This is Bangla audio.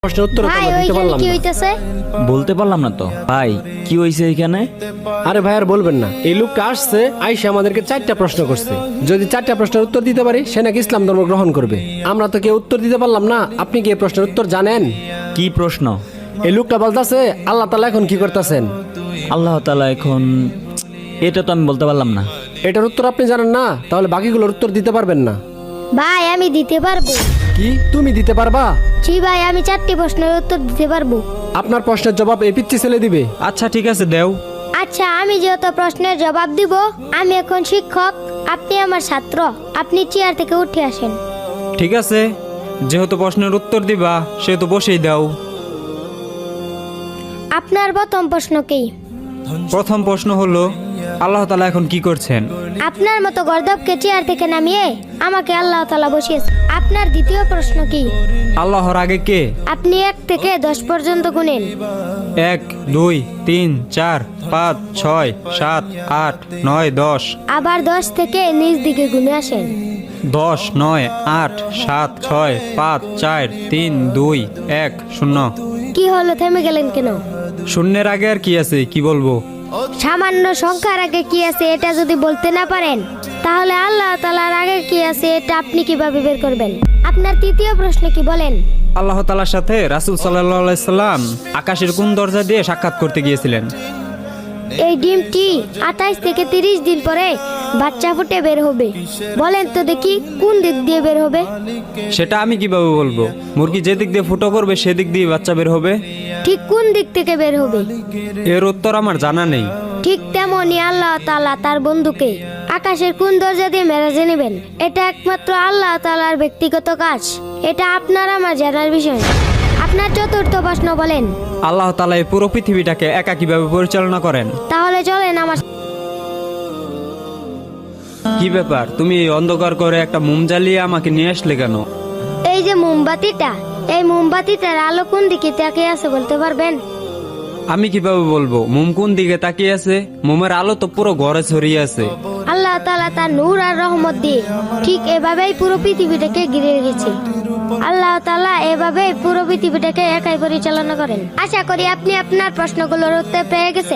প্রশ্নের উত্তর তো ভাই আমরা দিতে ওইখানে পারলাম কি না। হইতাছে? বলতে পারলাম না তো ভাই, কি হয়েছে এখানে? আরে ভাই আর বলবেন না, এই লোকটা আসছে আইসা আমাদেরকে 4টা প্রশ্ন করছে। যদি 4টা প্রশ্নের উত্তর দিতে পারি সে নাকি ইসলাম ধর্ম গ্রহণ করবে। আমরা তো কেউ উত্তর দিতে পারলাম না। আপনি কি এই প্রশ্নের উত্তর জানেন? কি প্রশ্ন? এই লোকটা বলতাছে আল্লাহ তাআলা এখন কি করতেছেন। আল্লাহ তাআলা এখন, এটা তো আমি বলতে পারলাম না। এটার উত্তর আপনি জানেন না, তাহলে বাকিগুলোর উত্তর দিতে পারবেন না। ভাই আমি দিতে পারবো। কি তুমি দিতে পারবা? জি ভাই, আমি 4টি প্রশ্নের উত্তর দিতে পারবো। আপনার প্রশ্নের জবাব এই পিচ্চি ছেলে দিবে। আচ্ছা ঠিক আছে, দেও। আচ্ছা, আমি যেহেতু প্রশ্নের জবাব দিব, আমি এখন শিক্ষক, আপনি আমার ছাত্র, আপনি চেয়ার থেকে উঠে আসেন। ঠিক আছে, যেহেতু প্রশ্নের উত্তর দিবা সেহেতু বসেই দাও। আপনার প্রথম প্রশ্ন কি? প্রথম প্রশ্ন হলো, আল্লাহ তাআলা এখন কি করছেন? আপনার মতো গর্দবকে চেয়ার থেকে নামিয়ে আমাকে আল্লাহ তাআলা বসিয়েছে। আপনার দ্বিতীয় প্রশ্ন কি? আল্লাহর আগে কে? আপনি 1 থেকে 10 পর্যন্ত গুনেন। 1 2 3 4 5 6 7 8 9 10। আবার 10 থেকে নিচ দিকে গুনে আসেন। 10 9 8 7 6 5 4 3 2 1 0। কি হলো, থেমে গেলেন কেন? শূন্যের আগে আর কি আছে, কি বলবো? সামান্য সংখ্যার আগে কি আছে এটা যদি বলতে না পারেন, তাহলে আল্লাহ তাআলার আগে কি আছে এটা আপনি কিভাবে বের করবেন? আপনার তৃতীয় প্রশ্ন কি বলেন? আল্লাহ তাআলার সাথে রাসূল সাল্লাল্লাহু আলাইহি সাল্লাম আকাশের কোন দরজা দিয়ে সাক্ষাৎ করতে গিয়েছিলেন? এই ডিমটি 28 থেকে 30 দিন পরে বাচ্চা ফুটে বের হবে। বলেন তো দেখি কোন দিক দিয়ে বের হবে? সেটা আমি কিভাবে বলবো? মুরগি যে দিক দিয়ে ফুটো করবে সেদিক দিয়ে বাচ্চা বের হবে। ঠিক কোন দিক থেকে বের হবে? এর উত্তর আমার জানা নেই। ঠিক তেমনই আল্লাহ তাআলা তার বন্ধুকে আকাশের কোন দরজা দিয়ে মেরাজে নেবেন, এটা একমাত্র আল্লাহ তাআলার ব্যক্তিগত কাজ। এটা আপনার আমার জানার বিষয় না। আপনার চতুর্থ প্রশ্ন বলেন। আল্লাহ তাআলা এই পুরো পৃথিবীটাকে একা কিভাবে পরিচালনা করেন? তাহলে চলেন আমার। কি ব্যাপার, তুমি এই অন্ধকার করে একটা মোম জ্বালিয়ে আমাকে নিয়ে আসলে কেন? এই যে মোমবাতিটা, এই মোমবাতিটার আলো কোন দিকে তাকিয়ে আছে বলতে পারবেন? আমি কিভাবে বলবো মোম কোন দিকে তাকিয়ে আছে? মোমের আলো তো পুরো ঘরে ছড়িয়ে আছে। আল্লাহ তাআলা তার নূর আর রহমত দিয়ে ঠিক এভাবেই পুরো পৃথিবীটাকে ঘিরে রেখেছে। আল্লাহ তাআলা এভাবেই পুরো পৃথিবীটাকে একাই পরিচালনা করেন। আশা করি আপনি আপনার প্রশ্নগুলোর উত্তর পেয়ে গেছেন।